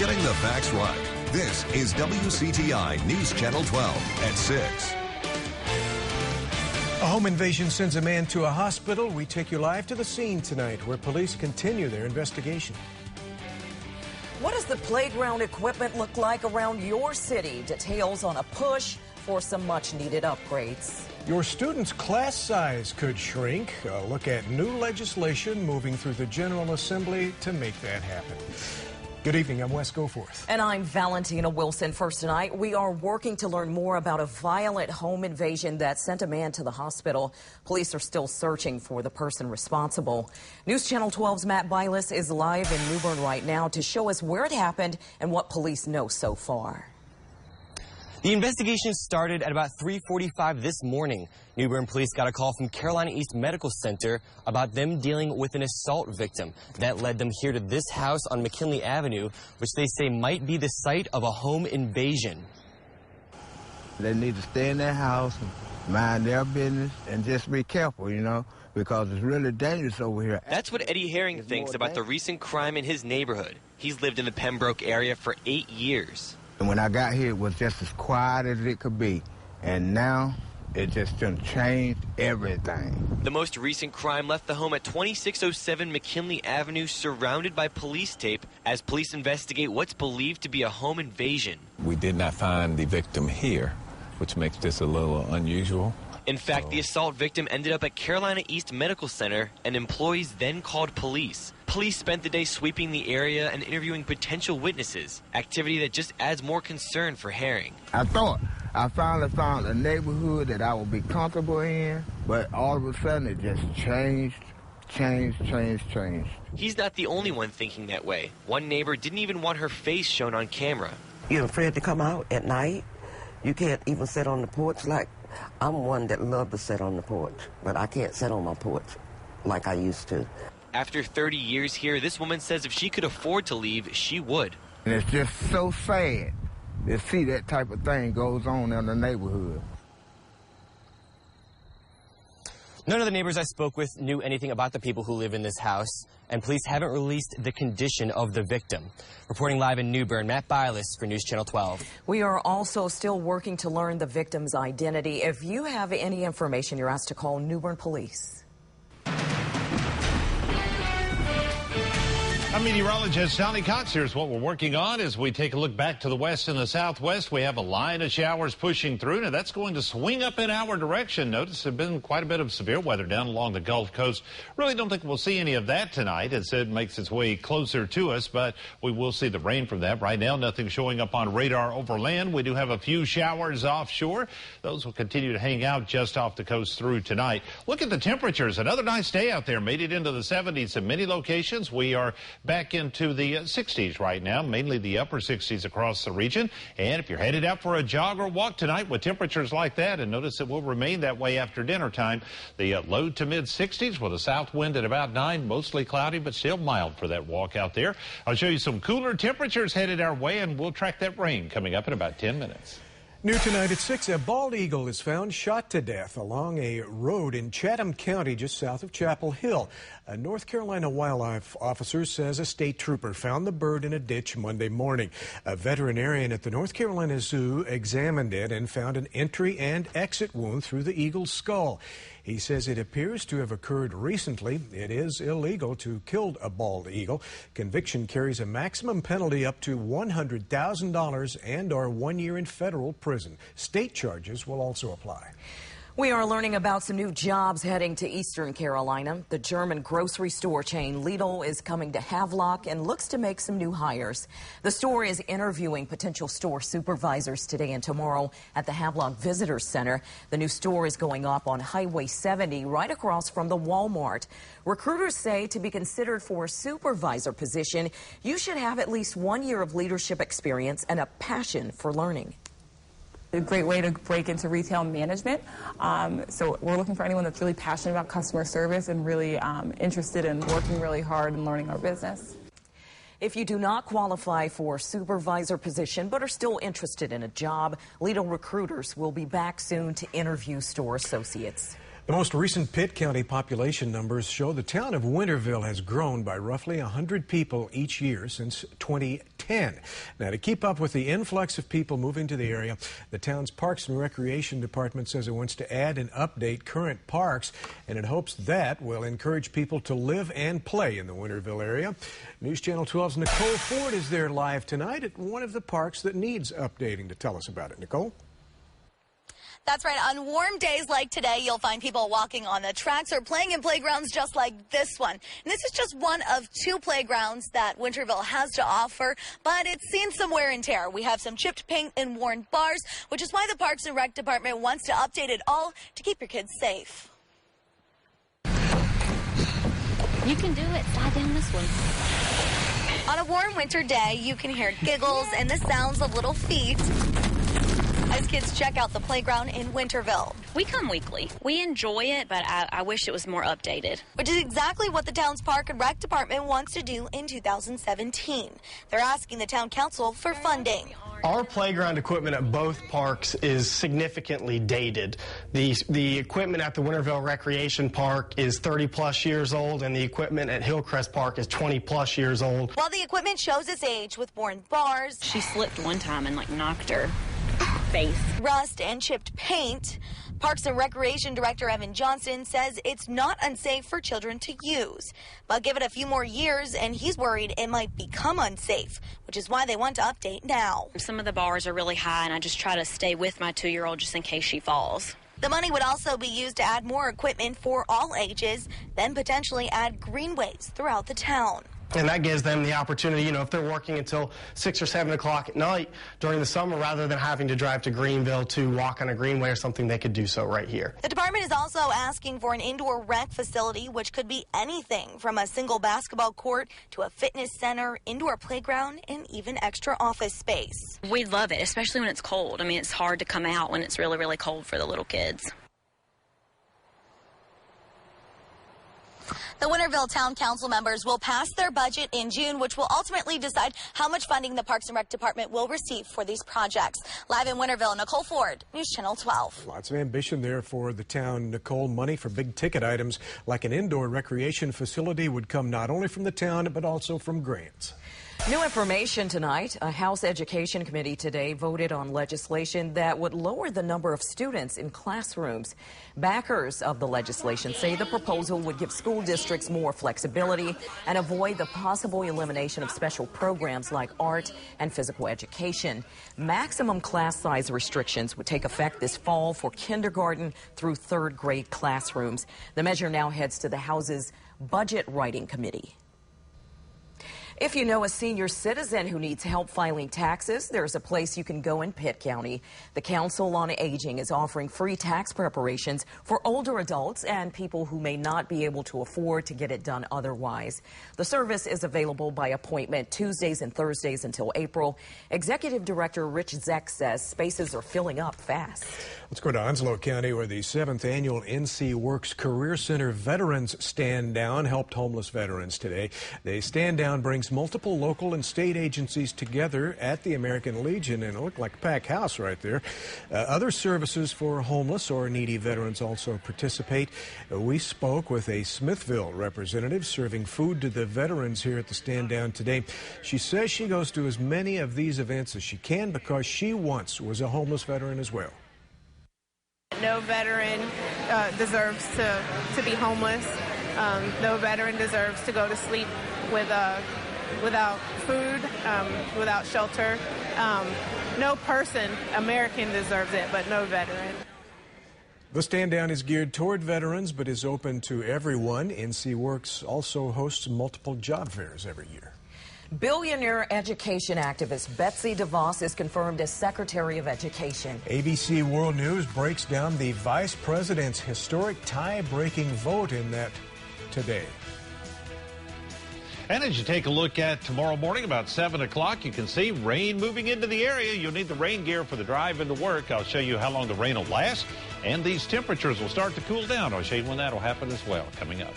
Getting the facts right. This is WCTI News Channel 12 at 6. A home invasion sends a man to a hospital. We take you live to the scene tonight where police continue their investigation. What does the playground equipment look like around your city? Details on a push for some much-needed upgrades. Your student's class size could shrink. A look at new legislation moving through the General Assembly to make that happen. Good evening, I'm Wes Goforth. And I'm Valentina Wilson. First tonight, we are working to learn more about a violent home invasion that sent a man to the hospital. Police are still searching for the person responsible. News Channel 12's Matt Bylis is live in New Bern right now to show us where it happened and what police know so far. The investigation started at about 3:45 this morning. New Bern police got a call from Carolina East Medical Center about them dealing with an assault victim. That led them here to this house on McKinley Avenue, which they say might be the site of a home invasion. They need to stay in their house, mind their business, and just be careful, you know, because it's really dangerous over here. That's what Eddie Herring thinks about the recent crime in his neighborhood. He's lived in the Pembroke area for 8 years. And when I got here, it was just as quiet as it could be. And now, it just done changed everything. The most recent crime left the home at 2607 McKinley Avenue surrounded by police tape as police investigate what's believed to be a home invasion. We did not find the victim here, which makes this a little unusual. In fact, the assault victim ended up at Carolina East Medical Center, and employees then called police. Police spent the day sweeping the area and interviewing potential witnesses, activity that just adds more concern for Herring. I thought I finally found a neighborhood that I would be comfortable in, but all of a sudden it just changed. He's not the only one thinking that way. One neighbor didn't even want her face shown on camera. You're afraid to come out at night. You can't even sit on the porch. Like, I'm one that loves to sit on the porch, but I can't sit on my porch like I used to. After 30 years here, this woman says if she could afford to leave, she would. And it's just so sad to see that type of thing goes on in the neighborhood. None of the neighbors I spoke with knew anything about the people who live in this house, and police haven't released the condition of the victim. Reporting live in New Bern, Matt Bylis for News Channel 12. We are also still working to learn the victim's identity. If you have any information, you're asked to call New Bern Police. I'm meteorologist Sally Cox. Here's what we're working on as we take a look back to the west and the southwest. We have a line of showers pushing through. Now, that's going to swing up in our direction. Notice there's been quite a bit of severe weather down along the Gulf Coast. Really don't think we'll see any of that tonight as it makes its way closer to us, but we will see the rain from that. Right now, nothing showing up on radar over land. We do have a few showers offshore. Those will continue to hang out just off the coast through tonight. Look at the temperatures. Another nice day out there. Made it into the 70s in many locations. We are back into the 60s right now, mainly the upper 60s across the region. And if you're headed out for a jog or walk tonight with temperatures like that, and notice it will remain that way after dinner time, the low to mid 60s with a south wind at about 9, mostly cloudy, but still mild for that walk out there. I'll show you some cooler temperatures headed our way, and we'll track that rain coming up in about 10 minutes. New tonight at 6, a bald eagle is found shot to death along a road in Chatham County just south of Chapel Hill. A North Carolina wildlife officer says a state trooper found the bird in a ditch Monday morning. A veterinarian at the North Carolina Zoo examined it and found an entry and exit wound through the eagle's skull. He says it appears to have occurred recently. It is illegal to kill a bald eagle. Conviction carries a maximum penalty up to $100,000 and or 1 year in federal prison. State charges will also apply. We are learning about some new jobs heading to Eastern Carolina. The German grocery store chain Lidl is coming to Havelock and looks to make some new hires. The store is interviewing potential store supervisors today and tomorrow at the Havelock Visitor Center. The new store is going up on Highway 70 right across from the Walmart. Recruiters say to be considered for a supervisor position, you should have at least 1 year of leadership experience and a passion for learning. A great way to break into retail management. So we're looking for anyone that's really passionate about customer service and really interested in working really hard and learning our business. If you do not qualify for a supervisor position but are still interested in a job, Lidl recruiters will be back soon to interview store associates. The most recent Pitt County population numbers show the town of Winterville has grown by roughly 100 people each year since 2010. 10. Now, to keep up with the influx of people moving to the area, the town's Parks and Recreation Department says it wants to add and update current parks, and it hopes that will encourage people to live and play in the Winterville area. News Channel 12's Nicole Ford is there live tonight at one of the parks that needs updating to tell us about it. Nicole? That's right. On warm days like today, you'll find people walking on the tracks or playing in playgrounds just like this one. And this is just one of 2 playgrounds that Winterville has to offer, but it's seen some wear and tear. We have some chipped paint and worn bars, which is why the Parks and Rec Department wants to update it all to keep your kids safe. You can do it. Slide down this one. On a warm winter day, you can hear giggles and the sounds of little feet as kids check out the playground in Winterville. We come weekly. We enjoy it, but I wish it was more updated. Which is exactly what the town's Park and Rec Department wants to do in 2017. They're asking the town council for funding. Our playground equipment at both parks is significantly dated. The equipment at the Winterville Recreation Park is 30-plus years old, and the equipment at Hillcrest Park is 20-plus years old. While the equipment shows its age with worn bars, She slipped one time and knocked her face. Rust and chipped paint, Parks and Recreation Director Evan Johnson says it's not unsafe for children to use. But give it a few more years and he's worried it might become unsafe, which is why they want to update now. Some of the bars are really high, and I just try to stay with my 2-year-old just in case she falls. The money would also be used to add more equipment for all ages, then potentially add greenways throughout the town. And that gives them the opportunity, if they're working until 6 or 7 o'clock at night during the summer, rather than having to drive to Greenville to walk on a greenway or something, they could do so right here. The department is also asking for an indoor rec facility, which could be anything from a single basketball court to a fitness center, indoor playground, and even extra office space. We love it, especially when it's cold. I mean, it's hard to come out when it's really, really cold for the little kids. The Winterville Town Council members will pass their budget in June, which will ultimately decide how much funding the Parks and Rec Department will receive for these projects. Live in Winterville, Nicole Ford, News Channel 12. Lots of ambition there for the town, Nicole. Money for big ticket items like an indoor recreation facility would come not only from the town, but also from grants. New information tonight. A House Education Committee today voted on legislation that would lower the number of students in classrooms. Backers of the legislation say the proposal would give school districts more flexibility and avoid the possible elimination of special programs like art and physical education. Maximum class size restrictions would take effect this fall for kindergarten through 3rd grade classrooms. The measure now heads to the House's Budget Writing Committee. If you know a senior citizen who needs help filing taxes, there's a place you can go in Pitt County. The Council on Aging is offering free tax preparations for older adults and people who may not be able to afford to get it done otherwise. The service is available by appointment Tuesdays and Thursdays until April. Executive Director Rich Zeck says spaces are filling up fast. Let's go to Onslow County, where the 7th annual NC Works Career Center Veterans Stand Down helped homeless veterans today. The Stand Down brings multiple local and state agencies together at the American Legion, and it looked like a packed house right there. Other services for homeless or needy veterans also participate. We spoke with a Smithville representative serving food to the veterans here at the Stand Down today. She says she goes to as many of these events as she can because she once was a homeless veteran as well. No veteran deserves to be homeless. No veteran deserves to go to sleep without food, without shelter. No person, American, deserves it, but no veteran. The Stand Down is geared toward veterans, but is open to everyone. NC Works also hosts multiple job fairs every year. Billionaire education activist Betsy DeVos is confirmed as Secretary of Education. ABC World News breaks down the vice president's historic tie-breaking vote in that today. And as you take a look at tomorrow morning about 7 o'clock, you can see rain moving into the area. You'll need the rain gear for the drive into work. I'll show you how long the rain will last, and these temperatures will start to cool down. I'll show you when that'll happen as well coming up.